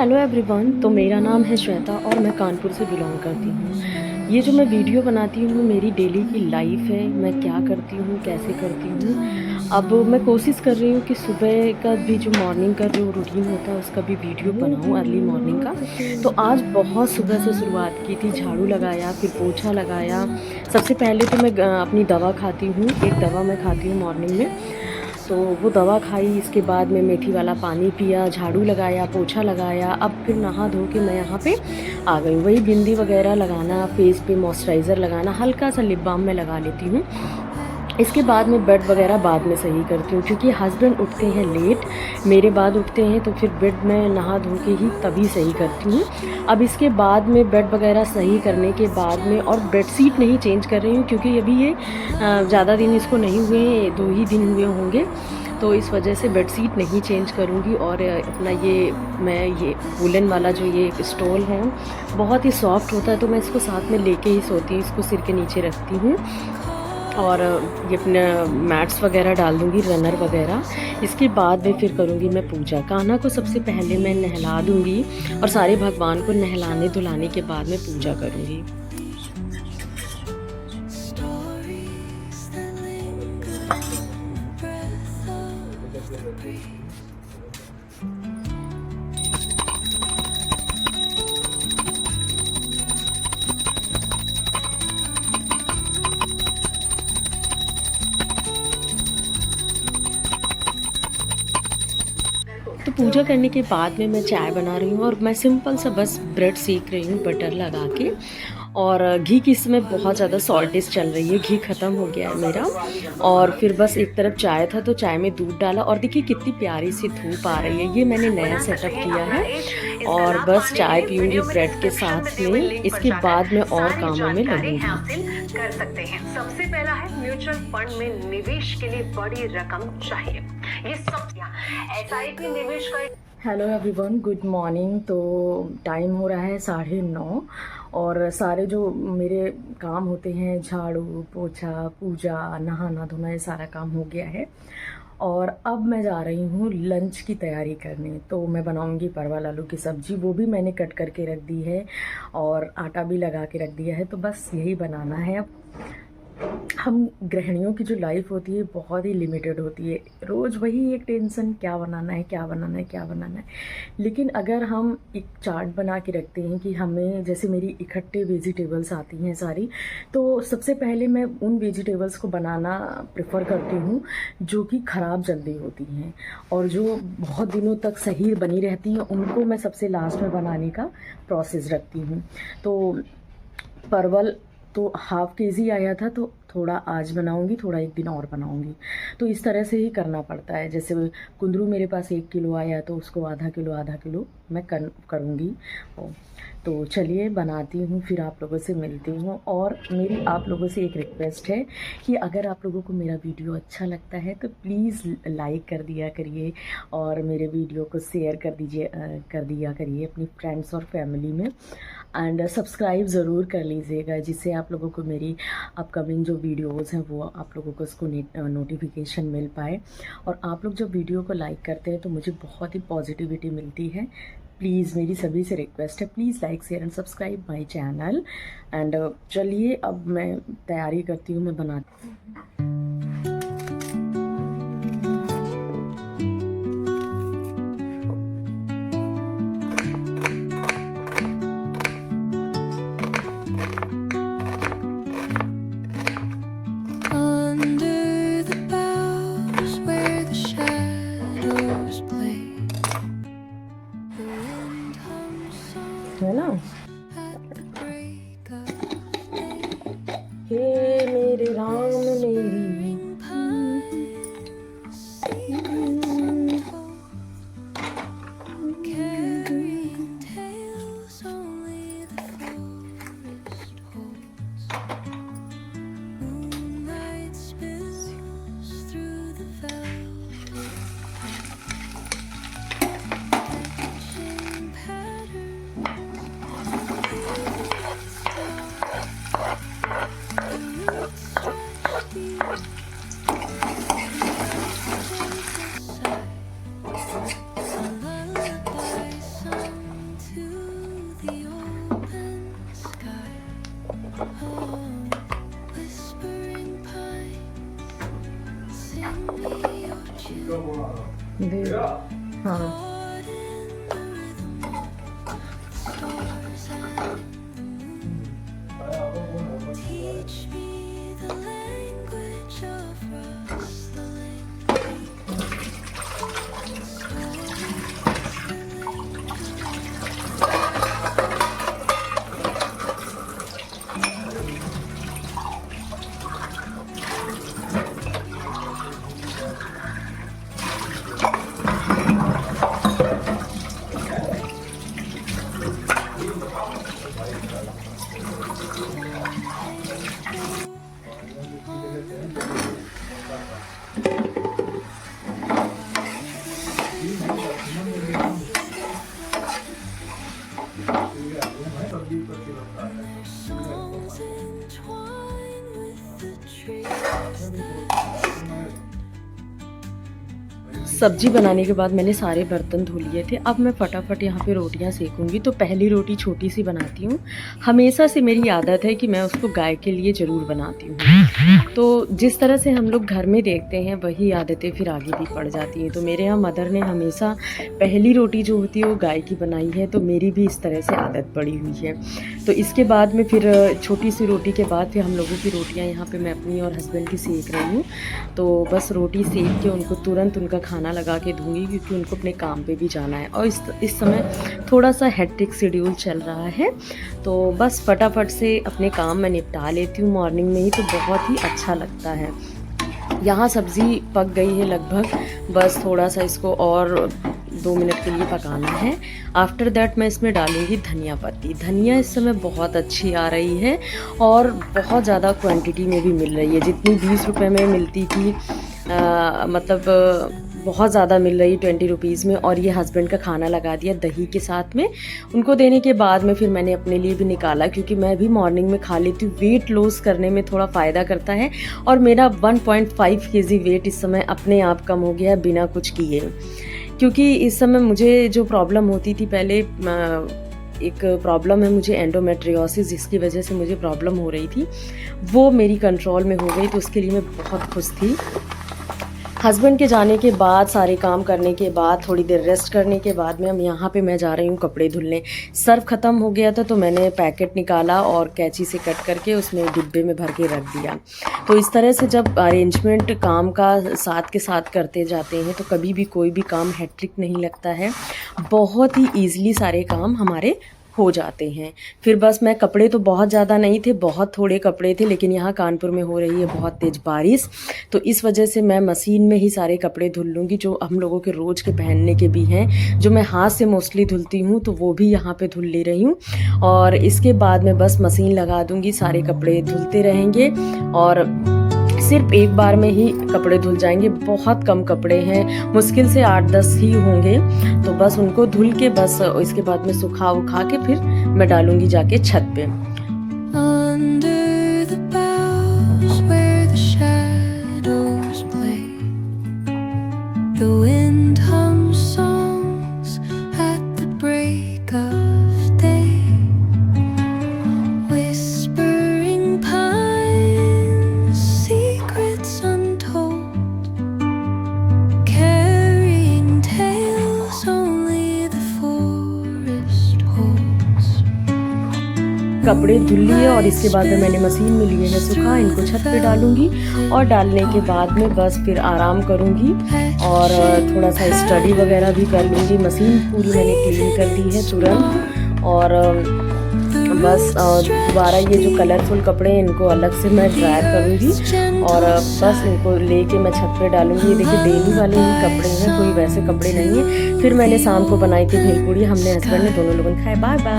Hello everyone. तो मेरा नाम है श्वेता और मैं कानपुर से बिलोंग करती हूँ। ये जो मैं वीडियो बनाती हूँ मेरी डेली की लाइफ है, मैं क्या करती हूँ कैसे करती हूँ। अब मैं कोशिश कर रही हूँ कि सुबह का भी जो मॉर्निंग का जो रूटीन होता है उसका भी वीडियो बनाऊँ, अर्ली मॉर्निंग का। तो आज बहुत सुबह से शुरुआत की थी, झाड़ू लगाया, फिर पोछा लगाया। सबसे पहले तो मैं अपनी दवा खाती हूँ, एक दवा मैं खाती हूँ मॉर्निंग में। तो वो दवा खाई, इसके बाद में मेथी वाला पानी पिया, झाड़ू लगाया, पोछा लगाया। अब फिर नहा धो के मैं यहाँ पे आ गई। वही बिंदी वगैरह लगाना, फेस पे मॉइस्चराइज़र लगाना, हल्का सा लिप बाम मैं लगा लेती हूँ। इसके बाद में बेड वगैरह बाद में सही करती हूँ, क्योंकि हस्बैंड उठते हैं लेट, मेरे बाद उठते हैं, तो फिर बेड में नहा धो के ही तभी सही करती हूँ। अब इसके बाद में बेड वगैरह सही करने के बाद में, और बेडशीट नहीं चेंज कर रही हूँ क्योंकि अभी ये ज़्यादा दिन इसको नहीं हुए हैं, 2 ही दिन हुए होंगे। तो इस वजह से बेडशीट नहीं चेंज करूँगी। और अपना ये वुलन वाला जो ये स्टॉल है बहुत ही सॉफ्ट होता है, तो मैं इसको साथ में लेके ही सोती हूँ, इसको सिर के नीचे रखती हूँ। और ये अपने मैट्स वगैरह डाल दूँगी, रनर वगैरह। इसके बाद में फिर करूँगी मैं पूजा। कान्हा को सबसे पहले मैं नहला दूँगी और सारे भगवान को नहलाने धुलाने के बाद में पूजा करूँगी। तो पूजा करने के बाद में मैं चाय बना रही हूँ, और मैं सिंपल सा बस ब्रेड सेक रही हूँ बटर लगा के। और घी की इस समय बहुत ज़्यादा शॉर्टेज चल रही है, घी ख़त्म हो गया है मेरा। और फिर बस एक तरफ चाय था तो चाय में दूध डाला, और देखिए कितनी प्यारी सी धूप आ रही है। ये मैंने नया सेटअप किया है, और बस चाय पीऊँगी ब्रेड के साथ में। इसके बाद में और कामों में लगूँगी। कर सकते हैं। सबसे पहला है म्यूचुअल फंड में निवेश के लिए बड़ी रकम चाहिए। ये सब एसआईपी निवेश कर। Hello everyone, good morning. तो टाइम हो रहा है 9:30, और सारे जो मेरे काम होते हैं, झाड़ू पोछा पूजा नहाना धोना, ये सारा काम हो गया है। और अब मैं जा रही हूँ लंच की तैयारी करने। तो मैं बनाऊँगी परवल आलू की सब्ज़ी, वो भी मैंने कट करके रख दी है और आटा भी लगा के रख दिया है। तो बस यही बनाना है अब। हम गृहिणियों की जो लाइफ होती है बहुत ही लिमिटेड होती है, रोज़ वही एक टेंशन, क्या बनाना है क्या बनाना है क्या बनाना है। लेकिन अगर हम एक चार्ट बना के रखते हैं कि हमें, जैसे मेरी इकट्ठे वेजिटेबल्स आती हैं सारी, तो सबसे पहले मैं उन वेजिटेबल्स को बनाना प्रेफर करती हूँ जो कि ख़राब जल्दी होती हैं, और जो बहुत दिनों तक सही बनी रहती हैं उनको मैं सबसे लास्ट में बनाने का प्रोसेस रखती हूँ। तो परवल तो हाफ़ केजी आया था, तो थोड़ा आज बनाऊंगी, थोड़ा एक दिन और बनाऊंगी। तो इस तरह से ही करना पड़ता है। जैसे कुंदरू मेरे पास 1 किलो आया, तो उसको आधा किलो मैं करूँगी। तो चलिए बनाती हूँ, फिर आप लोगों से मिलती हूँ। और मेरी आप लोगों से एक रिक्वेस्ट है कि अगर आप लोगों को मेरा वीडियो अच्छा लगता है तो प्लीज़ लाइक कर दिया करिए, और मेरे वीडियो को शेयर कर दिया करिए अपनी फ्रेंड्स और फैमिली में। एंड सब्सक्राइब ज़रूर कर लीजिएगा, जिससे आप लोगों को मेरी अपकमिंग जो वीडियोस हैं वो आप लोगों को उसको नोटिफिकेशन मिल पाए। और आप लोग जब वीडियो को लाइक करते हैं तो मुझे बहुत ही पॉजिटिविटी मिलती है। प्लीज़ मेरी सभी से रिक्वेस्ट है, please like share and subscribe my channel. And चलिए अब मैं तैयारी करती हूँ, मैं बनाती हूँ। है ना। हे मेरे राम मेरी गंदे। हाँ सब्जी बनाने के बाद मैंने सारे बर्तन धो लिए थे। अब मैं फटाफट यहाँ पे रोटियाँ सेकूंगी। तो पहली रोटी छोटी सी बनाती हूँ। हमेशा से मेरी आदत है कि मैं उसको गाय के लिए ज़रूर बनाती हूँ। तो जिस तरह से हम लोग घर में देखते हैं वही आदतें फिर आगे भी पड़ जाती हैं। तो मेरे यहाँ मदर ने हमेशा पहली रोटी जो होती है वो गाय की बनाई है, तो मेरी भी इस तरह से आदत पड़ी हुई है। तो इसके बाद में फिर छोटी सी रोटी के बाद फिर हम लोगों की रोटियाँ यहाँ पर मैं अपनी और हस्बैंड की सेक रही हूँ। तो बस रोटी सेक के उनको तुरंत उनका खाना लगा के दूंगी, क्योंकि उनको अपने काम पे भी जाना है और इस समय थोड़ा सा हेक्टिक शेड्यूल चल रहा है। तो बस फटाफट से अपने काम मैं निपटा लेती हूँ मॉर्निंग में ही, तो बहुत ही अच्छा लगता है। यहाँ सब्ज़ी पक गई है लगभग, बस थोड़ा सा इसको और 2 मिनट के लिए पकाना है। आफ्टर दैट मैं इसमें डालूँगी धनिया पत्ती। धनिया इस समय बहुत अच्छी आ रही है और बहुत ज़्यादा क्वांटिटी में भी मिल रही है। जितनी 20 रुपये में मिलती थी मतलब बहुत ज़्यादा मिल रही 20 रुपीज़ में। और ये हस्बैंड का खाना लगा दिया दही के साथ में। उनको देने के बाद में फिर मैंने अपने लिए भी निकाला, क्योंकि मैं भी मॉर्निंग में खा लेती हूँ। वेट लॉस करने में थोड़ा फ़ायदा करता है और मेरा 1.5 kg वेट इस समय अपने आप कम हो गया है बिना कुछ किए। क्योंकि इस समय मुझे जो प्रॉब्लम होती थी पहले, एक प्रॉब्लम है मुझे एंडोमेट्रियोसिस, जिसकी वजह से मुझे प्रॉब्लम हो रही थी, वो मेरी कंट्रोल में हो गई। तो उसके लिए मैं बहुत खुश थी। हस्बैंड के जाने के बाद, सारे काम करने के बाद, थोड़ी देर रेस्ट करने के बाद में हम यहाँ पे मैं जा रही हूँ कपड़े धुलने। सर्फ ख़त्म हो गया था तो मैंने पैकेट निकाला और कैंची से कट करके उसमें डिब्बे में भर के रख दिया। तो इस तरह से जब अरेंजमेंट काम का साथ के साथ करते जाते हैं तो कभी भी कोई भी काम हैट्रिक नहीं लगता है। बहुत ही ईज़िली सारे काम हमारे हो जाते हैं। फिर बस मैं, कपड़े तो बहुत ज़्यादा नहीं थे, बहुत थोड़े कपड़े थे, लेकिन यहाँ कानपुर में हो रही है बहुत तेज़ बारिश, तो इस वजह से मैं मशीन में ही सारे कपड़े धुल लूँगी, जो हम लोगों के रोज़ के पहनने के भी हैं। जो मैं हाथ से मोस्टली धुलती हूँ तो वो भी यहाँ पे धुल ले रही हूँ। और इसके बाद मैं बस मशीन लगा दूँगी, सारे कपड़े धुलते रहेंगे और सिर्फ एक बार में ही कपड़े धुल जाएंगे। बहुत कम कपड़े हैं, मुश्किल से 8-10 ही होंगे। तो बस उनको धुल के बस इसके बाद में सुखा उखा के फिर मैं डालूंगी जाके छत पे। कपड़े धुल लिए और इसके बाद में मैंने मशीन में लिए हैं सुखा, इनको छत पे डालूंगी और डालने के बाद में बस फिर आराम करूंगी और थोड़ा सा स्टडी वगैरह भी कर लूँगी। मशीन पूरी मैंने क्लीन कर दी है तुरंत। और बस दोबारा ये जो कलरफुल कपड़े हैं इनको अलग से मैं ड्राई करूँगी और बस इनको लेके मैं छत पे डालूँगी। ये देखिए डेली वाले ही कपड़े हैं, कोई वैसे कपड़े नहीं है। फिर मैंने शाम को बनाई थी भेलपूरी, हमने हस्बैंड ने दोनों लोगों ने खाए। Bye bye.